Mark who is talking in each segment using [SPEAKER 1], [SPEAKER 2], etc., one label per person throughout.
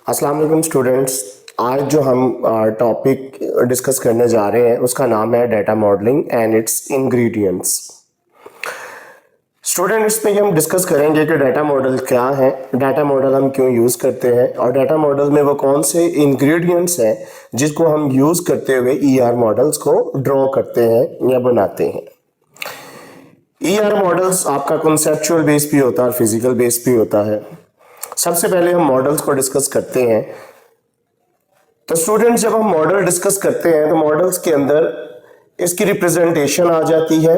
[SPEAKER 1] अस्सलाम वालेकुम स्टूडेंट्स। आज जो हम टॉपिक डिस्कस करने जा रहे हैं उसका नाम है data modelling and it's ingredients. Student, इसमें हम डिस्कस करेंगे कि डाटा मॉडल क्या है, डाटा मॉडल हम क्यों यूज़ करते हैं और डाटा मॉडल में वो कौन से इंग्रेडिएंट्स हैं जिसको हम यूज़ करते हुए ईआर मॉडल्स को ड्रॉ करते हैं या बनाते हैं। ईआर मॉडल्स आपका कॉन्सेप्चुअल बेस भी होता है और फिजिकल बेस भी होता है। सबसे पहले हम मॉडल्स को डिस्कस करते हैं। तो स्टूडेंट्स, जब हम मॉडल डिस्कस करते हैं तो मॉडल्स के अंदर इसकी रिप्रेजेंटेशन आ जाती है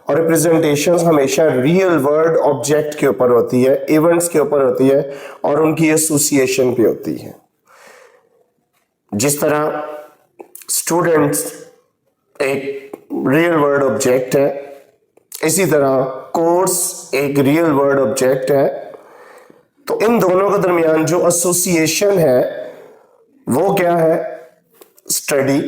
[SPEAKER 1] और रिप्रेजेंटेशन हमेशा रियल वर्ल्ड ऑब्जेक्ट के ऊपर होती है, इवेंट्स के ऊपर होती है और उनकी एसोसिएशन पे होती है। जिस तरह स्टूडेंट्स एक रियल वर्ल्ड ऑब्जेक्ट है, इसी तरह कोर्स एक रियल वर्ल्ड ऑब्जेक्ट है। तो इन दोनों के दरमियान जो एसोसिएशन है वो क्या है? स्टडी।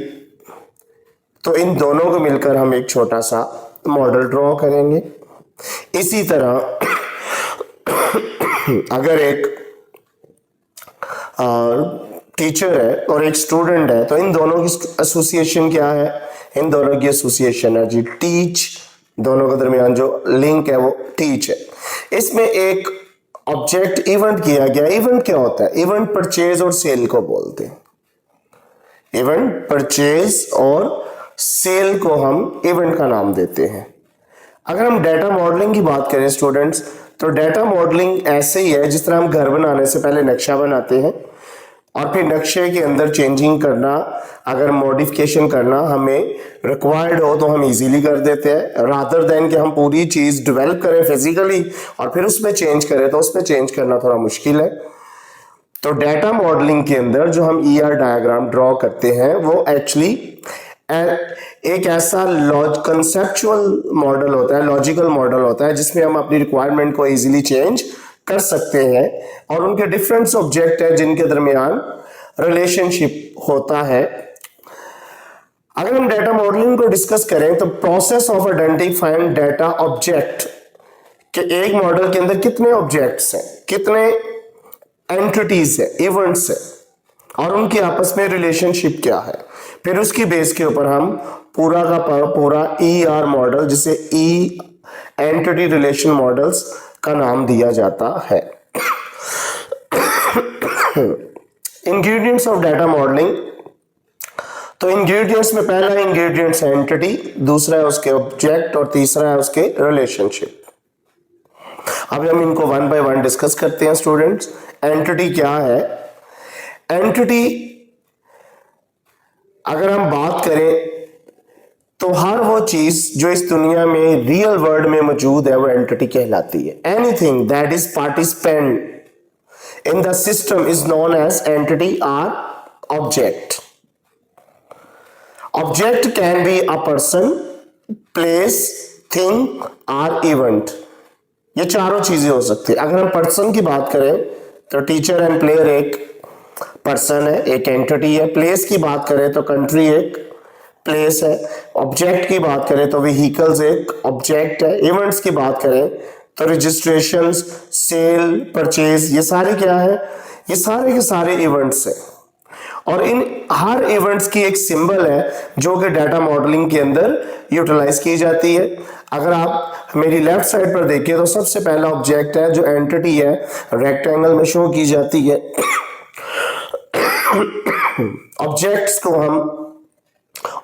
[SPEAKER 1] तो इन दोनों को मिलकर हम एक छोटा सा मॉडल ड्रॉ करेंगे। इसी तरह अगर एक टीचर है और एक स्टूडेंट है तो इन दोनों की एसोसिएशन क्या है? इन दोनों की एसोसिएशन है जी टीच। दोनों के दरमियान जो लिंक है वो टीच है। इसमें एक ऑब्जेक्ट इवेंट किया गया। इवेंट क्या होता है? इवेंट परचेज और सेल को बोलते हैं। इवेंट परचेज और सेल को हम इवेंट का नाम देते हैं। अगर हम डाटा मॉडलिंग की बात करें स्टूडेंट्स, तो डाटा मॉडलिंग ऐसे ही है जिस तरह हम घर बनाने से पहले नक्शा बनाते हैं और फिर नक्शे के अंदर चेंजिंग करना, अगर मॉडिफिकेशन करना हमें रिक्वायर्ड हो तो हम इजीली कर देते हैं, रादर देन कि हम पूरी चीज डेवलप करें फिजिकली और फिर उसमें चेंज करें तो उसमें चेंज करना थोड़ा मुश्किल है। तो डाटा मॉडलिंग के अंदर जो हम ईआर डायग्राम ड्रॉ करते हैं वो एक्चुअली एक ऐसा कंसेप्चुअल मॉडल होता है, लॉजिकल मॉडल होता है जिसमें हम अपनी रिक्वायरमेंट को इजीली चेंज कर सकते हैं और उनके डिफरेंट ऑब्जेक्ट है जिनके दरमियान रिलेशनशिप होता है। अगर हम डाटा मॉडलिंग को डिस्कस करें तो process of identifying data object के एक मॉडल के अंदर कितने ऑब्जेक्ट्स हैं, कितने एंटिटीज है, इवेंट्स है और उनकी आपस में रिलेशनशिप क्या है, फिर उसकी बेस के ऊपर हम पूरा का पूरा ईआर मॉडल, जिसे ई एंटिटी रिलेशन मॉडल्स का नाम दिया जाता है। Ingredients of data modelling. तो इंग्रेडिएंट्स में पहला इंग्रेडिएंट्स है एंटिटी, दूसरा है उसके ऑब्जेक्ट और तीसरा है उसके रिलेशनशिप। अब हम इनको वन बाय वन डिस्कस करते हैं स्टूडेंट्स। एंटिटी क्या है? एंटिटी अगर हम बात करें तो हर वो चीज जो इस दुनिया में रियल वर्ल्ड में मौजूद है वो एंटिटी कहलाती है। Anything that is participant in the system is known as entity or object. Object can be a person, place, thing or event. ये चारों चीजें हो सकती है। अगर हम पर्सन की बात करें तो टीचर एंड प्लेयर एक पर्सन है, एक एंटिटी है। प्लेस की बात करें तो कंट्री एक प्लेस है। ऑब्जेक्ट की बात करें तो व्हीकल्स एक ऑब्जेक्ट है। इवेंट्स की बात करें तो रजिस्ट्रेशंस, सेल, परचेज, ये सारे क्या है? ये सारे के सारे इवेंट्स हैं और इन हर इवेंट्स की एक सिंबल है जो कि डाटा मॉडलिंग के अंदर यूटिलाइज की जाती है। अगर आप मेरी लेफ्ट साइड पर देखिए तो सबसे पहला ऑब्जेक्ट है जो एंटिटी है, रेक्टेंगल में शो की जाती है। ऑब्जेक्ट्स को हम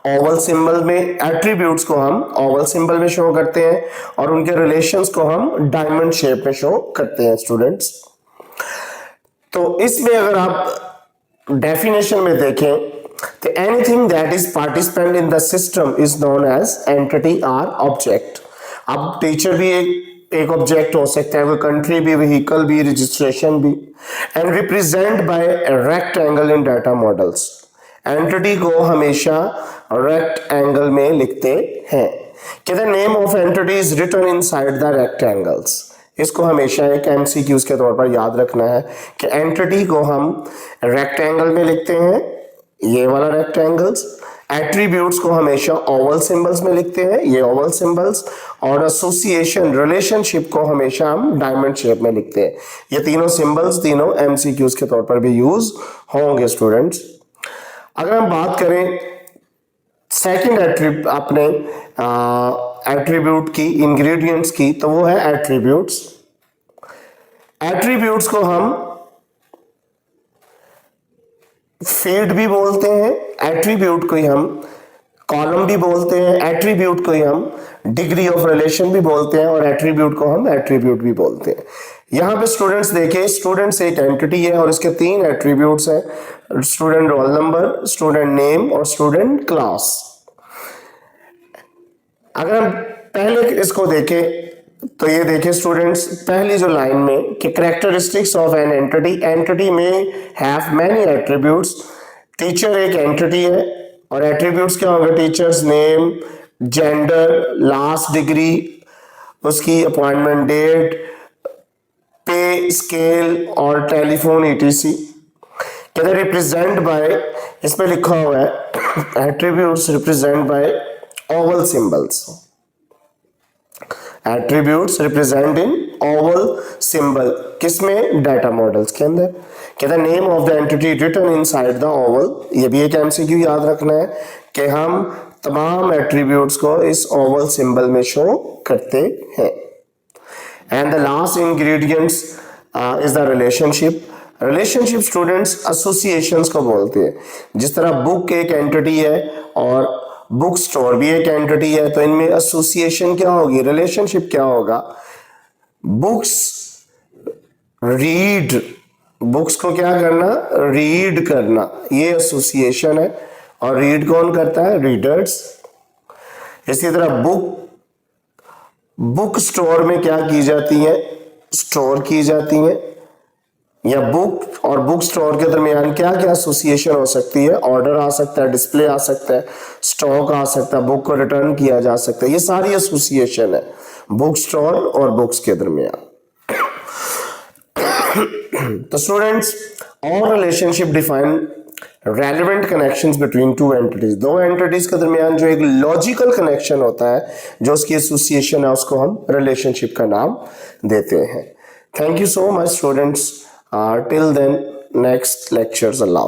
[SPEAKER 1] ओवल सिंबल में, एट्रीब्यूट्स को हम ओवल सिंबल में शो करते हैं और उनके रिलेशंस को हम डायमंड शेप में शो करते हैं स्टूडेंट्स। तो इसमें अगर आप डेफिनेशन में देखें तो anything that is participant in the system is known as entity or object. अब टीचर भी एक ऑब्जेक्ट हो सकता है, वो कंट्री भी, व्हीकल भी, रजिस्ट्रेशन भी। And represent by rectangle in data models. Entity को हमेशा रेक्टेंगल में लिखते हैं कि the name of entity is written inside the rectangles. इसको हमेशा एक एमसीक्यूज के तौर पर याद रखना है कि एंटिटी को हम रेक्टेंगल में लिखते हैं, ये वाला रेक्टेंगल्स, एट्रीब्यूट्स को हमेशा ओवल सिंबल्स में लिखते हैं, ये ओवल सिंबल्स, और एसोसिएशन रिलेशनशिप को हमेशा हम डायमंड शेप में लिखते हैं। ये तीनों सिंबल्स तीनों एमसीक्यूज के तौर पर भी यूज होंगे स्टूडेंट्स। अगर हम बात करें सेकंड एट्रीब्यूट की, इंग्रेडिएंट्स की, तो वो है एट्रीब्यूट्स। एट्रीब्यूट्स को हम फील्ड भी बोलते हैं, एट्रीब्यूट को ही हम कॉलम भी बोलते हैं, एट्रीब्यूट को ही हम डिग्री ऑफ रिलेशन भी बोलते हैं, और एट्रीब्यूट को हम एट्रीब्यूट भी बोलते हैं। यहां पे स्टूडेंट्स देखिए, स्टूडेंट्स एक एंटिटी है और इसके 3 एट्रीब्यूट्स हैं, student roll number, student name और स्टूडेंट क्लास। अगर हम पहले इसको देखें तो ये देखिए स्टूडेंट्स, पहली जो लाइन में कि कैरेक्टरिस्टिक्स ऑफ एन एंटिटी में हैव मैनी एट्रीब्यूट्स। टीचर एक एंटिटी है और एट्रीब्यूट्स क्या होंगे? Teacher's name, gender, last degree, उसकी अपॉइंटमेंट डेट, पे स्केल और टेलीफोन ईटीसी। कहते रिप्रेजेंट बाय, इसमें लिखा हुआ है attributes represent by oval symbols. Attributes represent in oval symbol, किसमें? डाटा मॉडल्स के अंदर। कहता है name of the entity written inside the oval. ये भी एक एमसीक्यू याद रखना है कि हम तमाम एट्रीब्यूट्स को इस ओवल सिंबल में शो करते हैं। And the last ingredients is the relationship. Relationship students associations को बोलते हैं। जिस तरह बुक एक एंटिटी है और बुक स्टोर भी एक एंटिटी है, तो इनमें एसोसिएशन क्या होगी? रिलेशनशिप क्या होगा? बुक्स रीड, बुक्स को क्या करना? रीड करना, ये एसोसिएशन है। और रीड कौन करता है? रीडर्स। इसी तरह बुक स्टोर में क्या की जाती है? स्टोर की जाती है। या बुक और बुक स्टोर के दरमियान क्या क्या एसोसिएशन हो सकती है? ऑर्डर आ सकता है, डिस्प्ले आ सकता है, स्टॉक आ सकता है, बुक को रिटर्न किया जा सकता है। ये सारी एसोसिएशन है बुक स्टोर और बुक्स के दरमियान। तो स्टूडेंट्स, और relationship define relevant connections between two entities. दो एंटिटीज के दरमियान जो एक लॉजिकल कनेक्शन होता है, जो उसकी एसोसिएशन है, उसको हम रिलेशनशिप का नाम देते हैं। Thank you so much students. Till then, next lectures allow.